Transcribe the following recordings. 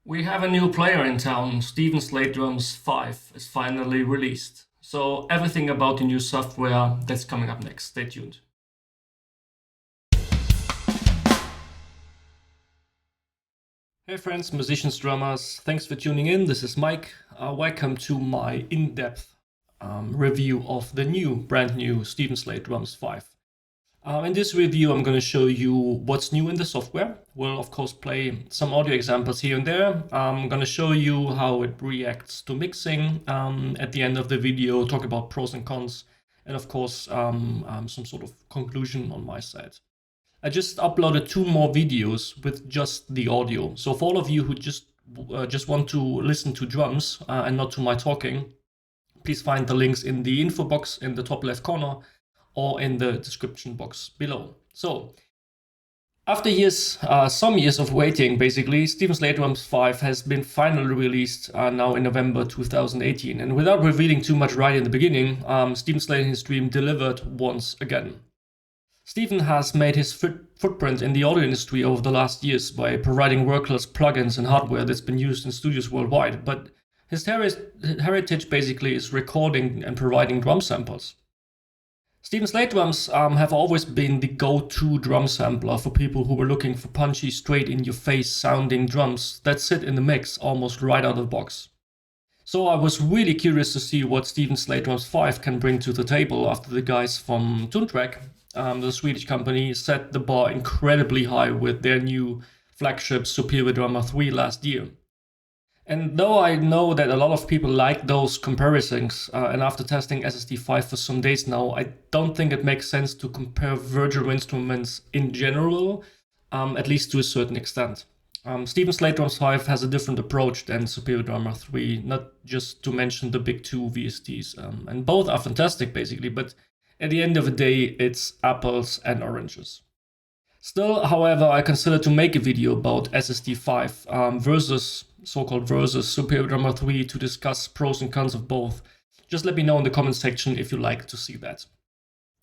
We have a new player in town. Slate Drums 5 is finally released. So everything about the new software that's coming up next. Stay tuned. Hey friends, musicians, drummers, thanks for tuning in. This is Mike. Welcome to my in-depth review of the brand new Slate Drums 5. In this review, I'm going to show you what's new in the software. We'll, of course, play some audio examples here and there. I'm going to show you how it reacts to mixing. At the end of the video, talk about pros and cons, and, of course, some sort of conclusion on my side. I just uploaded 2 more videos with just the audio. So for all of you who just want to listen to drums and not to my talking, please find the links in the info box in the top left corner or in the description box below. So, after some years of waiting, basically, Slate Drums 5 has been finally released now in November 2018. And without revealing too much right in the beginning, Slate and his dream delivered once again. Stephen has made his footprint in the audio industry over the last years by providing world-class plugins and hardware that's been used in studios worldwide. But his heritage basically is recording and providing drum samples. Slate Drums have always been the go-to drum sampler for people who were looking for punchy, straight-in-your-face sounding drums that sit in the mix almost right out of the box. So I was really curious to see what Slate Drums 5 can bring to the table after the guys from Toontrack, the Swedish company, set the bar incredibly high with their new flagship Superior Drummer 3 last year. And though I know that a lot of people like those comparisons, and after testing SSD5 for some days now, I don't think it makes sense to compare virtual instruments in general, at least to a certain extent. Slate Drums 5 has a different approach than Superior Drummer 3, not just to mention the big 2 VSTs, and both are fantastic basically, but at the end of the day, it's apples and oranges. Still, however, I consider to make a video about SSD5 versus Superior Drummer 3 to discuss pros and cons of both. Just let me know in the comment section if you like to see that.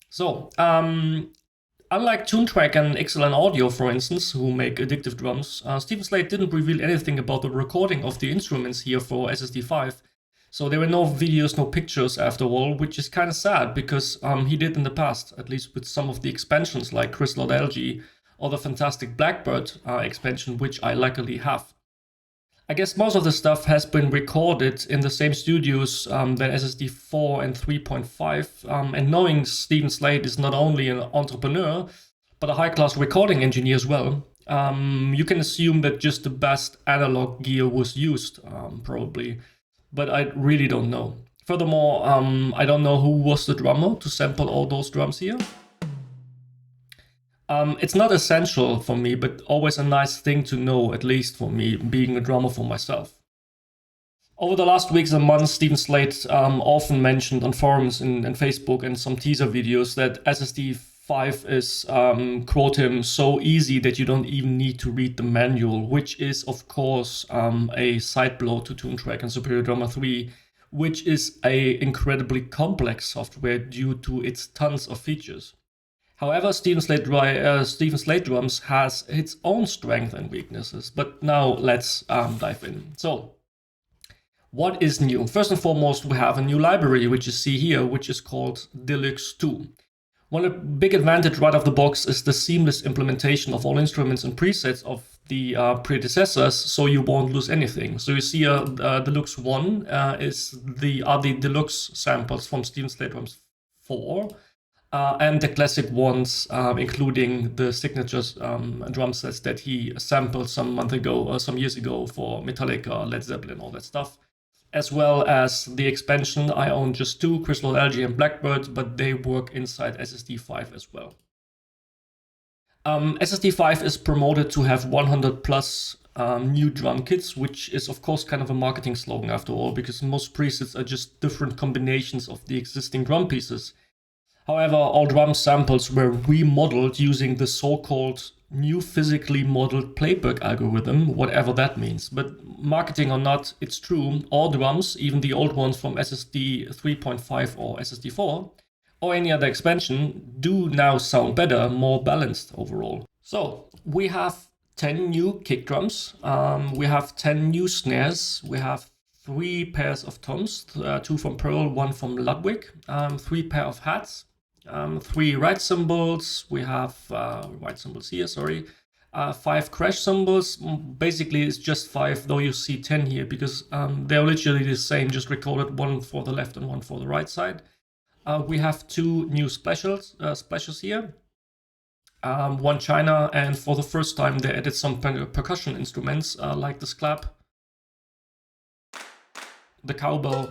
So, unlike Toontrack and Excellent Audio, for instance, who make addictive drums, Slate didn't reveal anything about the recording of the instruments here for SSD5. So there were no videos, no pictures after all, which is kind of sad because he did in the past, at least with some of the expansions like Crystal Algae or the fantastic Blackbird expansion, which I luckily have. I guess most of the stuff has been recorded in the same studios than SSD4 and 3.5, and knowing Stephen Slate is not only an entrepreneur, but a high-class recording engineer as well, you can assume that just the best analog gear was used, probably. But I really don't know. Furthermore, I don't know who was the drummer to sample all those drums here. It's not essential for me, but always a nice thing to know, at least for me, being a drummer for myself. Over the last weeks and months, Stephen Slate often mentioned on forums and Facebook and some teaser videos that SSD5 is, quote him, so easy that you don't even need to read the manual, which is, of course, a side blow to Toontrack and Superior Drummer 3, which is a incredibly complex software due to its tons of features. However, Stephen Slate Drums has its own strengths and weaknesses, but now let's dive in. So, what is new? First and foremost, we have a new library, which you see here, which is called Deluxe 2. One big advantage right off the box is the seamless implementation of all instruments and presets of the predecessors, so you won't lose anything. So you see Deluxe 1 are the deluxe samples from Slate Drums 4, and the classic ones, including the signatures drum sets that he sampled some years ago for Metallica, Led Zeppelin, all that stuff. As well as the expansion, I own just 2, Crystal Algae and Blackbird, but they work inside SSD5 as well. SSD5 is promoted to have 100 plus new drum kits, which is of course kind of a marketing slogan after all, because most presets are just different combinations of the existing drum pieces. However, all drum samples were remodeled using the so-called new physically modeled playback algorithm, whatever that means. But marketing or not, it's true, all drums, even the old ones from SSD 3.5 or SSD4, or any other expansion, do now sound better, more balanced overall. So we have 10 new kick drums. We have 10 new snares. We have 3 pairs of toms, 2 from Pearl, 1 from Ludwig, 3 pair of hats, 3 ride cymbals. We have ride cymbals here, sorry. 5 crash cymbals. Basically, it's just 5, though you see 10 here because they're literally the same, just recorded 1 for the left and 1 for the right side. We have 2 new splashes here. 1 China, and for the first time they added some percussion instruments like this clap, the cowbell,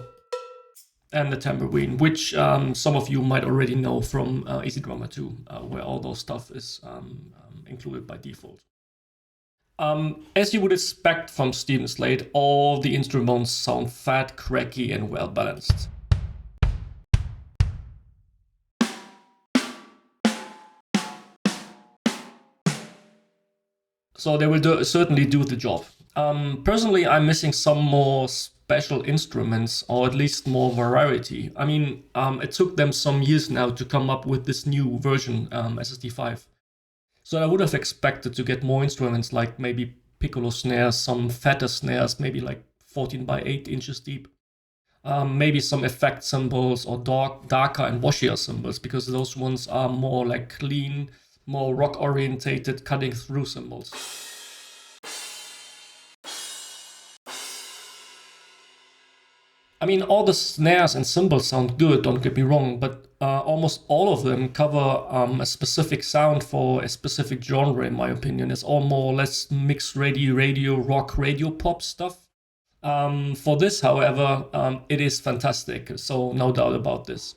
and the tambourine, which some of you might already know from Easy Drummer 2, where all those stuff is included by default. As you would expect from Stephen Slate, all the instruments sound fat, cracky, and well balanced. So they will certainly do the job. Personally, I'm missing some more special instruments, or at least more variety. I mean, it took them some years now to come up with this new version, SSD5. So I would have expected to get more instruments, like maybe piccolo snares, some fatter snares, maybe like 14 by 8 inches deep. Maybe some effect cymbals or darker and washier cymbals, because those ones are more like clean, more rock orientated, cutting through cymbals. I mean, all the snares and cymbals sound good, don't get me wrong, but almost all of them cover a specific sound for a specific genre, in my opinion. It's all more or less mixed radio, rock, radio pop stuff. For this, however, it is fantastic, so no doubt about this.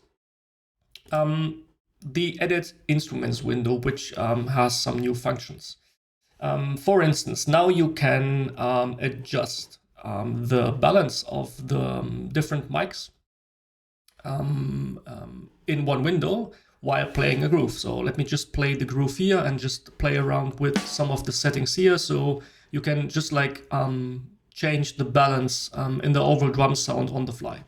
The Edit Instruments window, which has some new functions. For instance, now you can adjust the balance of the different mics in one window while playing a groove. So let me just play the groove here and just play around with some of the settings here. So you can just like change the balance in the overall drum sound on the fly.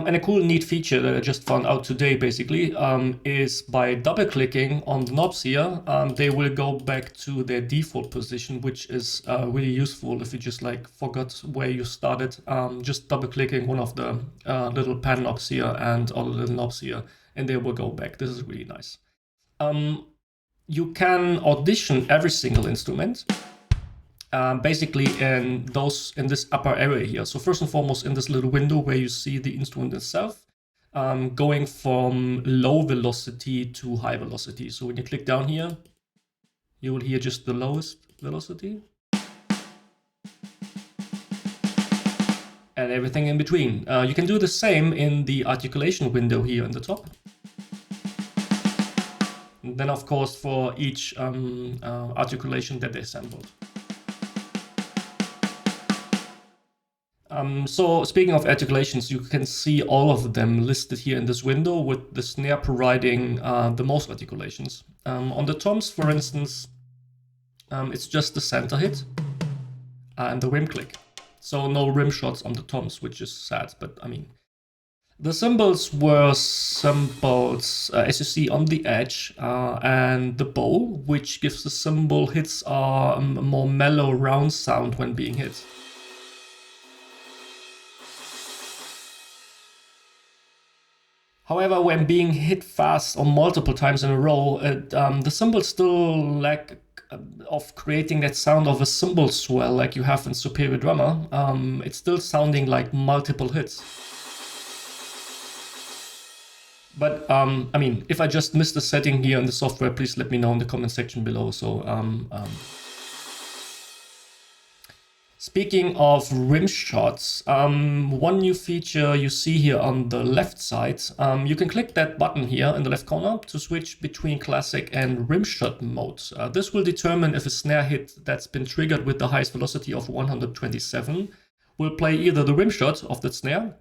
And a cool, neat feature that I just found out today, basically, is by double-clicking on the knobs here, they will go back to their default position, which is really useful if you just like forgot where you started. Just double-clicking one of the little pan knobs here and all the little knobs here, and they will go back. This is really nice. You can audition every single instrument. Basically in this upper area here. So first and foremost, in this little window where you see the instrument itself, going from low velocity to high velocity. So when you click down here, you will hear just the lowest velocity and everything in between. You can do the same in the articulation window here in the top. And then of course for each articulation that they sampled. So speaking of articulations, you can see all of them listed here in this window, with the snare providing the most articulations. On the toms, for instance, it's just the center hit and the rim click. So no rim shots on the toms, which is sad, but I mean. The cymbals were cymbals, as you see, on the edge and the bow, which gives the cymbal hits a more mellow, round sound when being hit. However, when being hit fast or multiple times in a row, the cymbals still lack of creating that sound of a cymbal swell like you have in Superior Drummer. It's still sounding like multiple hits. But I mean, if I just missed a setting here in the software, please let me know in the comment section below. So speaking of rim shots, one new feature you see here on the left side, you can click that button here in the left corner to switch between classic and rim shot mode. This will determine if a snare hit that's been triggered with the highest velocity of 127 will play either the rim shot of that snare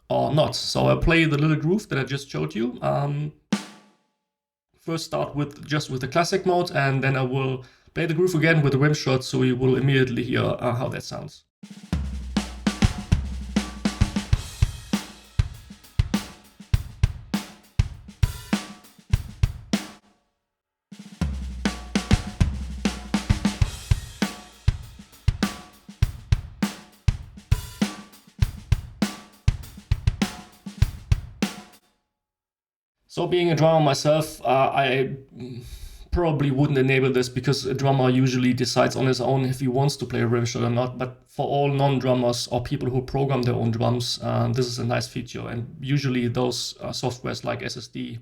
or not. So I'll play the little groove that I just showed you. first start with just with the classic mode, and then I will play the groove again with the rim shot, so you will immediately hear how that sounds. So being a drummer myself, I probably wouldn't enable this because a drummer usually decides on his own if he wants to play a rim shot or not. But for all non-drummers or people who program their own drums, this is a nice feature. And usually those softwares like SSD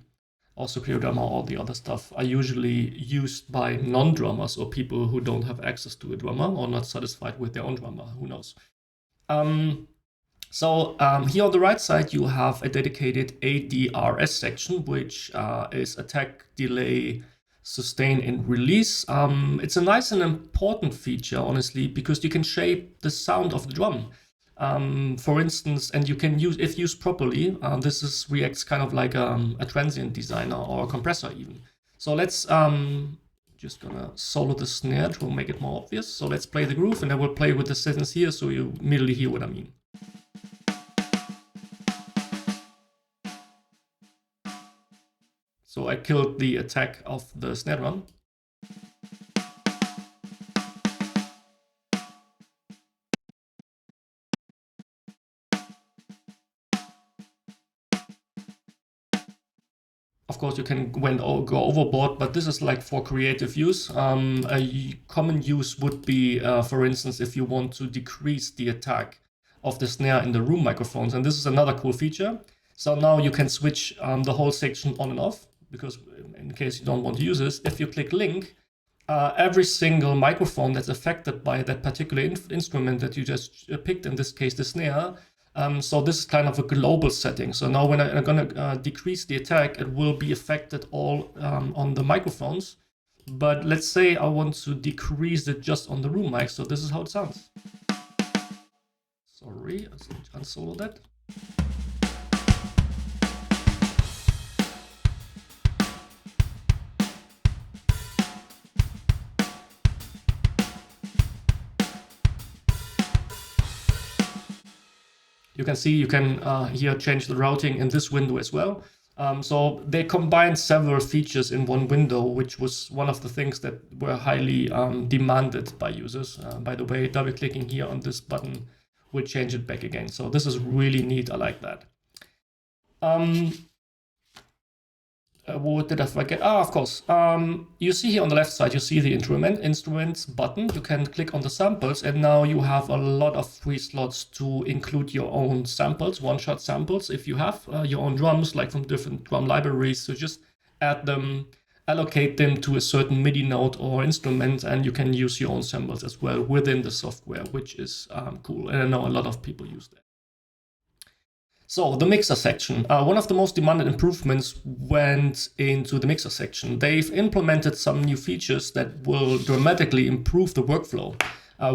or Superior Drummer, all the other stuff are usually used by non-drummers or people who don't have access to a drummer or not satisfied with their own drummer. Who knows? So here on the right side, you have a dedicated ADRS section, which is attack, delay, sustain, and release. It's a nice and important feature, honestly, because you can shape the sound of the drum. For instance, and you can use, if used properly, reacts kind of like a transient designer or a compressor even. So let's just gonna solo the snare to make it more obvious. So let's play the groove, and I will play with the settings here so you immediately hear what I mean. So I killed the attack of the snare drum. Of course, you can go overboard, but this is like for creative use. A common use would be, for instance, if you want to decrease the attack of the snare in the room microphones. And this is another cool feature. So now you can switch the whole section on and off, because in case you don't want to use this, if you click link, every single microphone that's affected by that particular instrument that you just picked, in this case the snare, so this is kind of a global setting. So now when I'm going to decrease the attack, it will be affected all on the microphones. But let's say I want to decrease it just on the room mic. So this is how it sounds. Sorry, let's unsolo that. You can see you can here change the routing in this window as well. So they combined several features in one window, which was one of the things that were highly demanded by users. By the way, double clicking here on this button will change it back again. So this is really neat. I like that. What did I forget? Of course. You see here on the left side, you see the instruments button. You can click on the samples, and now you have a lot of free slots to include your own samples, one-shot samples. If you have your own drums, like from different drum libraries, so just add them, allocate them to a certain MIDI note or instrument, and you can use your own samples as well within the software, which is cool. And I know a lot of people use that. So the mixer section, one of the most demanded improvements went into the mixer section. They've implemented some new features that will dramatically improve the workflow,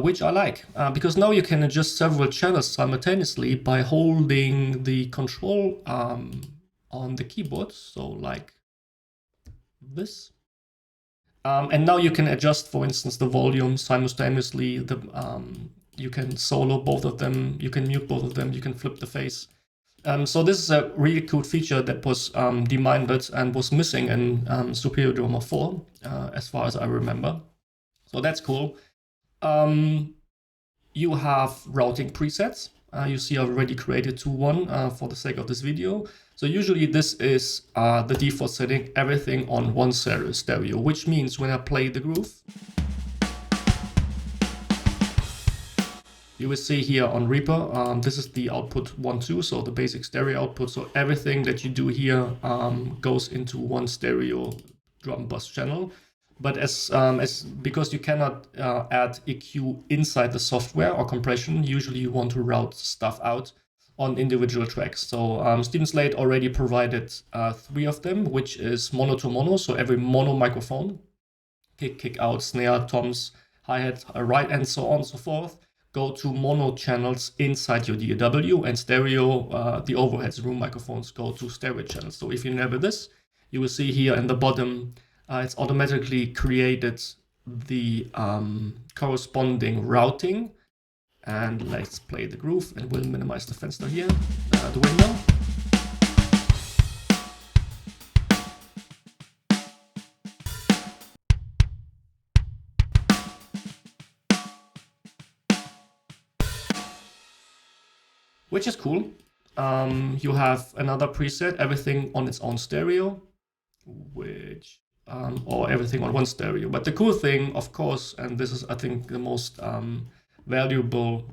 which I like, because now you can adjust several channels simultaneously by holding the control on the keyboard, so like this. And now you can adjust, for instance, the volume simultaneously. You can solo both of them, you can mute both of them, you can flip the phase. So this is a really cool feature that was demanded and was missing in Superior Drummer 4, as far as I remember. So that's cool. You have routing presets. You see I've already created 2.1 for the sake of this video. So usually this is the default setting, everything on one stereo, which means when I play the groove, you will see here on Reaper, this is the output 1.2, so the basic stereo output. So everything that you do here goes into one stereo drum bus channel. But because you cannot add EQ inside the software or compression, usually you want to route stuff out on individual tracks. So Stephen Slate already provided 3 of them, which is mono to mono, so every mono microphone, kick out, snare, toms, hi-hat, right, and so on and so forth, go to mono channels inside your DAW, and stereo, the overheads room microphones go to stereo channels. So if you enable this, you will see here in the bottom, it's automatically created the corresponding routing. And let's play the groove, and we'll minimize the fenster here, the window. Which is cool. You have another preset, everything on its own stereo, which or everything on one stereo. But the cool thing, of course, and this is I think the most valuable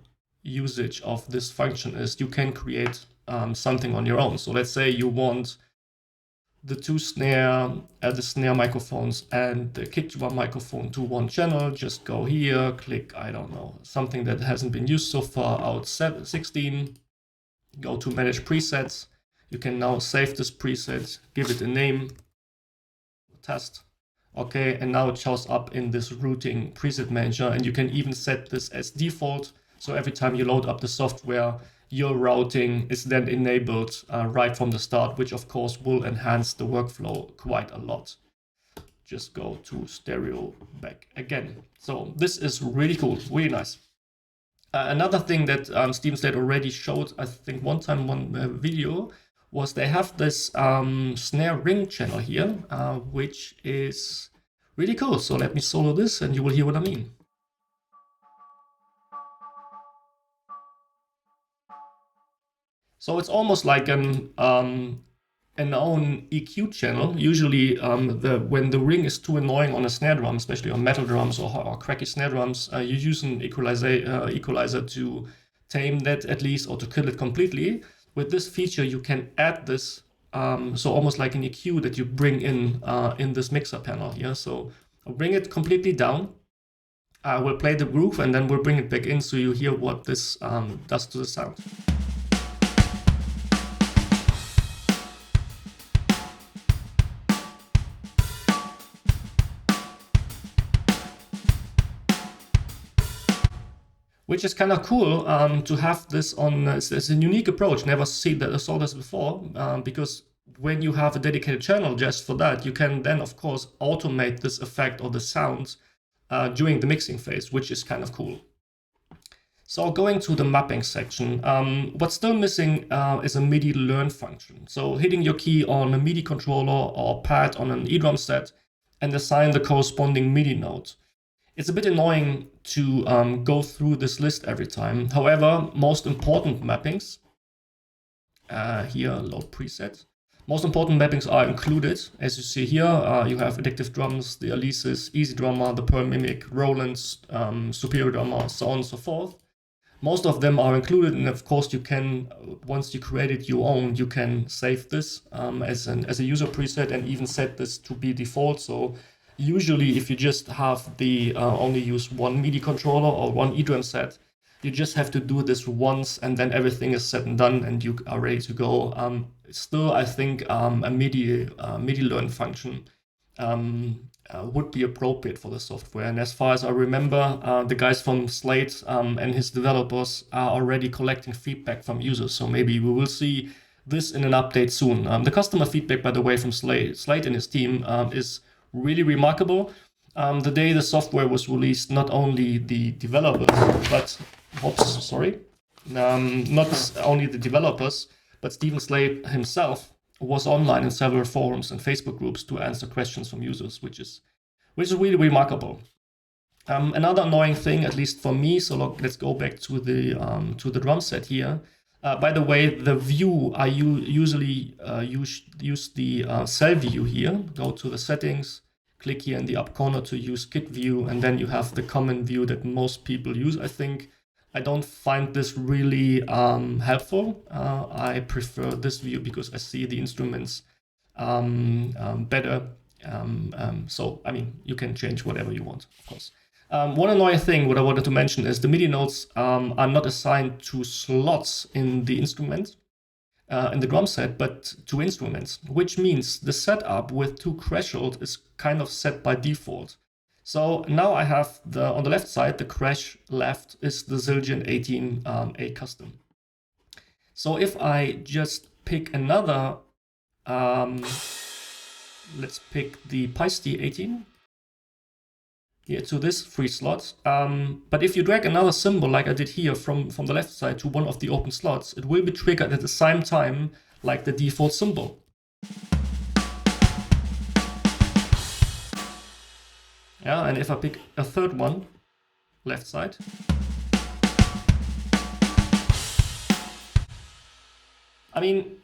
usage of this function, is you can create something on your own. So let's say you want the two the snare microphones and the kick drum microphone to one channel. Just go here, click, I don't know, something that hasn't been used so far, out 16, go to manage presets. You can now save this preset, give it a name, test. Okay, and now it shows up in this routing preset manager, and you can even set this as default. So every time you load up the software, your routing is then enabled right from the start, which of course will enhance the workflow quite a lot. Just go to stereo back again. So this is really cool, really nice. Another thing that Steven Slate already showed, I think one time, one video, was they have this snare ring channel here, which is really cool. So let me solo this and you will hear what I mean. So it's almost like an own EQ channel. Usually when the ring is too annoying on a snare drum, especially on metal drums or cracky snare drums, you use an equalizer to tame that at least, or to kill it completely. With this feature, you can add this, so almost like an EQ that you bring in this mixer panel here. So I'll bring it completely down. I will play the groove and then we'll bring it back in so you hear what this does to the sound. Which is kind of cool to have this on. It's a unique approach. Never saw this before, because when you have a dedicated channel just for that, you can then, of course, automate this effect or the sound during the mixing phase, which is kind of cool. So going to the mapping section, what's still missing is a MIDI learn function. So hitting your key on a MIDI controller or pad on an eDrum set and assign the corresponding MIDI note. It's a bit annoying to go through this list every time. However, most important mappings, here, load preset. Most important mappings are included. As you see here, you have Addictive Drums, the Alesis, Easy Drummer, the Pearl Mimic, Roland's, Superior Drummer, so on and so forth. Most of them are included, and of course you can, once you created your own, you can save this as a user preset and even set this to be default. So usually if you just have the only use one MIDI controller or one eDrum set, you just have to do this once and then everything is said and done and you are ready to go. Still, I think a MIDI learn function would be appropriate for the software. And as far as I remember, the guys from Slate and his developers are already collecting feedback from users. So maybe we will see this in an update soon. The customer feedback, by the way, from Slate and his team is really remarkable. The day the software was released, not only the developers, but not only the developers, but Steven Slate himself was online in several forums and Facebook groups to answer questions from users, which is really remarkable. Another annoying thing, at least for me, so let's go back to the drum set here. By the way, the view, I usually use the cell view here. Go to the settings, click here in the up corner to use kit view, and then you have the common view that most people use, I think. I don't find this really helpful. I prefer this view because I see the instruments better. So, I mean, you can change whatever you want, of course. One annoying thing, what I wanted to mention, is the MIDI notes are not assigned to slots in the instrument, in the drum set, but to instruments, which means the setup with two threshold is kind of set by default. So now I have on the left side, the crash left is the Zildjian 18A custom. So if I just pick another let's pick the Paiste 18 here to this free slot. But if you drag another symbol like I did here from the left side to one of the open slots, it will be triggered at the same time like the default symbol. Yeah, and if I pick a third one, left side, I mean,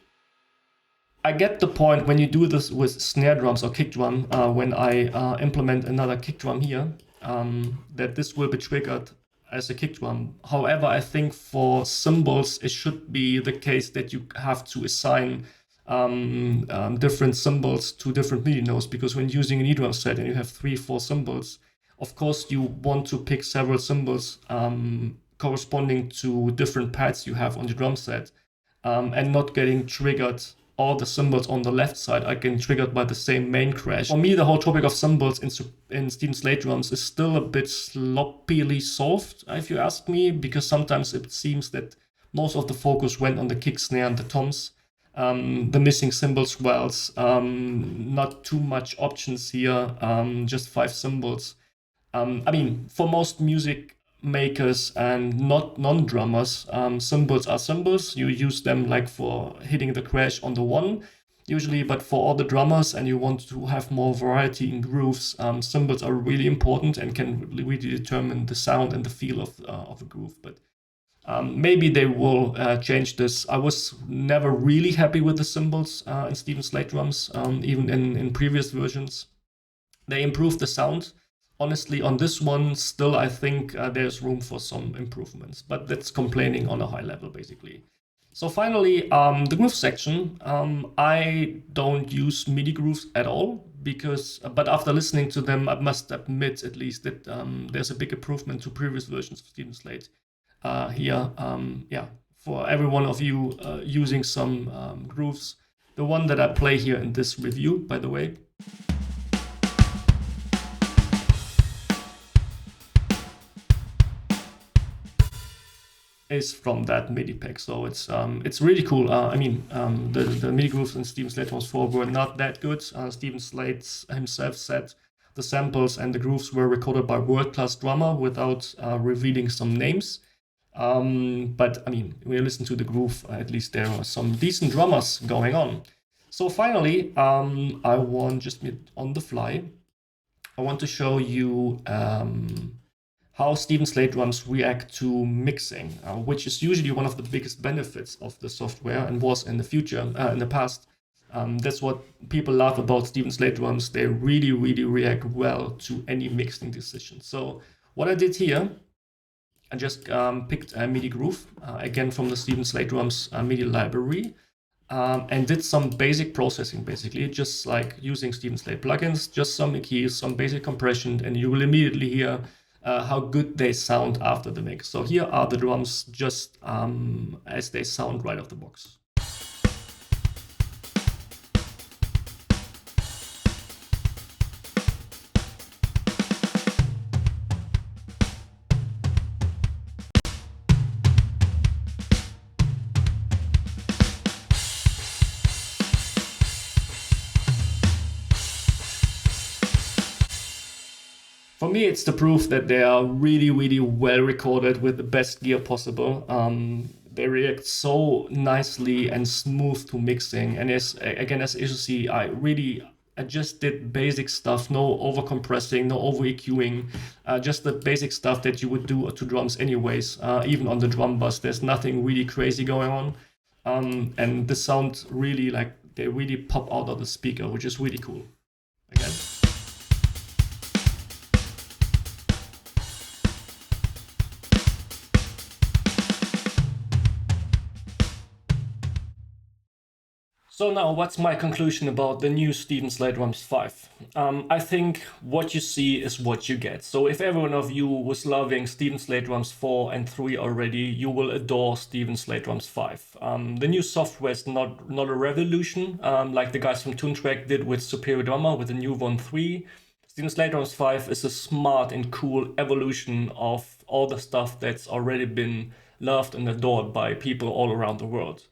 I get the point when you do this with snare drums or kick drum, when I implement another kick drum here, that this will be triggered as a kick drum. However, I think for cymbals, it should be the case that you have to assign different cymbals to different MIDI notes, because when using an E-drum set and you have 3-4 cymbals, of course you want to pick several cymbals corresponding to different pads you have on the drum set, and not getting triggered. All the cymbals on the left side are getting triggered by the same main crash. For me, the whole topic of cymbals in Stephen Slate drums is still a bit sloppily solved, if you ask me, because sometimes it seems that most of the focus went on the kick, snare, and the toms. The missing cymbal swells, not too much options here, just 5 cymbals. I mean, for most music makers and not non-drummers, cymbals are cymbals. You use them like for hitting the crash on the one usually, but for all the drummers and you want to have more variety in grooves, cymbals are really important and can really determine the sound and the feel of a groove. But maybe they will change this. I was never really happy with the cymbals in Stephen Slate drums, even in previous versions. They improved the sound. Honestly, on this one, still, I think there's room for some improvements, but that's complaining on a high level, basically. So finally, the groove section. I don't use MIDI grooves at all but after listening to them, I must admit at least that there's a big improvement to previous versions of Stephen Slate here. Yeah, for every one of you using some grooves, the one that I play here in this review, by the way, is from that MIDI pack. So it's really cool. I mean, the MIDI grooves in Stephen Slate drums 4 were not that good. Stephen Slate himself said the samples and the grooves were recorded by world-class drummer without revealing some names. But I mean, when you listen to the groove, at least there are some decent drummers going on. So finally, I want just on the fly, I want to show you how Stephen Slate drums react to mixing, which is usually one of the biggest benefits of the software and was in the past. That's what people love about Stephen Slate drums. They really, really react well to any mixing decision. So what I did here, I just picked a MIDI groove, again from the Stephen Slate drums MIDI library, and did some basic processing, basically, just like using Stephen Slate plugins, just some keys, some basic compression, and you will immediately hear how good they sound after the mix. So here are the drums just as they sound right off the box. For me, it's the proof that they are really, really well recorded with the best gear possible. They react so nicely and smooth to mixing. And as you see, I just did basic stuff, no over compressing, no over EQing, just the basic stuff that you would do to drums anyways. Even on the drum bus, there's nothing really crazy going on. And the sound really, like, they really pop out of the speaker, which is really cool. Again. So now, what's my conclusion about the new Stephen Slate drums 5? I think what you see is what you get. So if every one of you was loving Stephen Slate drums 4 and 3 already, you will adore Stephen Slate drums 5. The new software is not a revolution, like the guys from Toontrack did with Superior Drummer with the new one 3. Stephen Slate drums 5 is a smart and cool evolution of all the stuff that's already been loved and adored by people all around the world.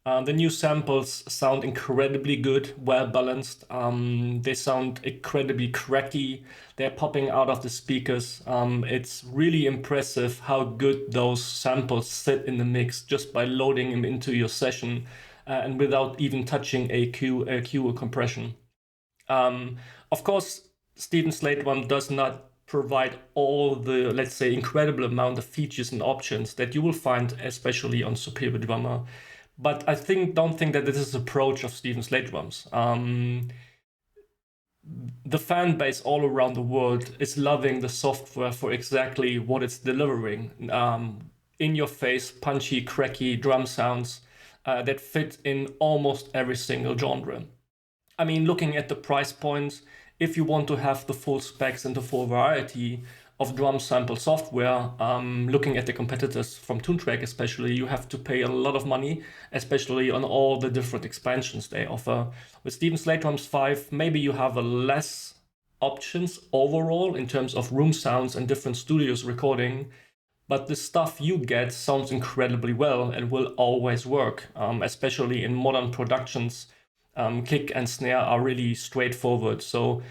The new samples sound incredibly good, well balanced. They sound incredibly cracky. They're popping out of the speakers. It's really impressive how good those samples sit in the mix just by loading them into your session and without even touching EQ or compression. Of course, Stephen Slate Drum does not provide all the, let's say, incredible amount of features and options that you will find, especially on Superior Drummer. But I don't think that this is the approach of Stephen Slate Drums. The fan base all around the world is loving the software for exactly what it's delivering. In your face, punchy, cracky drum sounds that fit in almost every single genre. I mean, looking at the price points, if you want to have the full specs and the full variety of drum sample software, looking at the competitors from Toontrack especially, you have to pay a lot of money, especially on all the different expansions they offer. With Stephen Slate Drums 5, maybe you have a less options overall in terms of room sounds and different studios recording, but the stuff you get sounds incredibly well and will always work, especially in modern productions. Kick and snare are really straightforward. So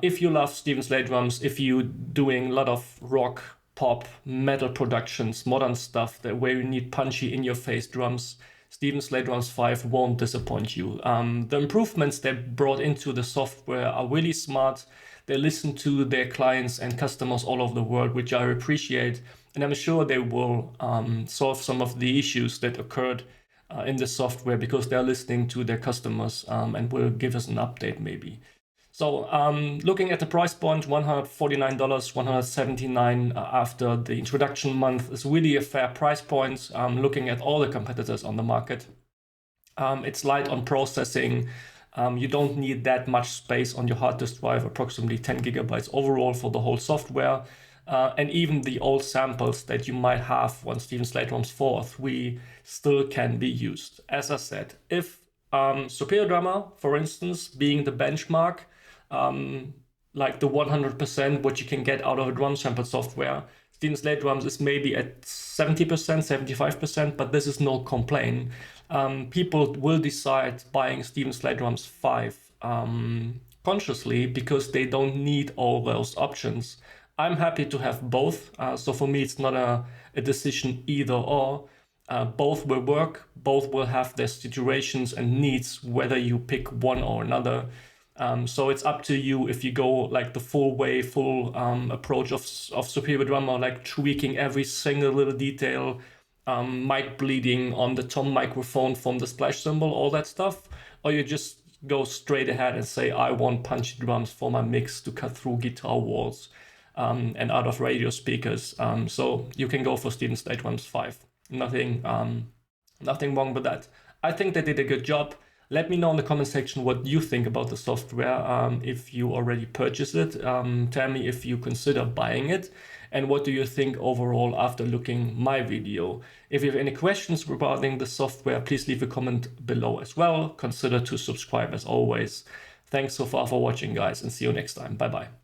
if you love Stephen Slate Drums, if you're doing a lot of rock, pop, metal productions, modern stuff where you need punchy in-your-face drums, Stephen Slate Drums 5 won't disappoint you. The improvements they brought into the software are really smart. They listen to their clients and customers all over the world, which I appreciate. And I'm sure they will solve some of the issues that occurred in the software because they're listening to their customers and will give us an update maybe. So looking at the price point, $149, $179 after the introduction month is really a fair price point. Looking at all the competitors on the market, it's light on processing. You don't need that much space on your hard disk drive, approximately 10 gigabytes overall for the whole software. And even the old samples that you might have on Stephen Slate Drums 4 or 3 still can be used. As I said, if Superior Drummer, for instance, being the benchmark, like the 100% what you can get out of a drum sample software, Stephen Slate Drums is maybe at 70%, 75%, but this is no complaint. People will decide buying Stephen Slate Drums 5 consciously because they don't need all those options. I'm happy to have both. So for me, it's not a decision either or. Both will work. Both will have their situations and needs, whether you pick one or another. So it's up to you if you go like the full approach of Superior Drummer, like tweaking every single little detail, mic bleeding on the tom microphone from the splash cymbal, all that stuff, or you just go straight ahead and say, I want punchy drums for my mix to cut through guitar walls and out of radio speakers. So you can go for Stephen Slate Drums 5. Nothing wrong with that. I think they did a good job. Let me know in the comment section what you think about the software, if you already purchased it. Tell me if you consider buying it, and what do you think overall after looking my video. If you have any questions regarding the software, please leave a comment below as well. Consider to subscribe as always. Thanks so far for watching, guys, and see you next time. Bye bye.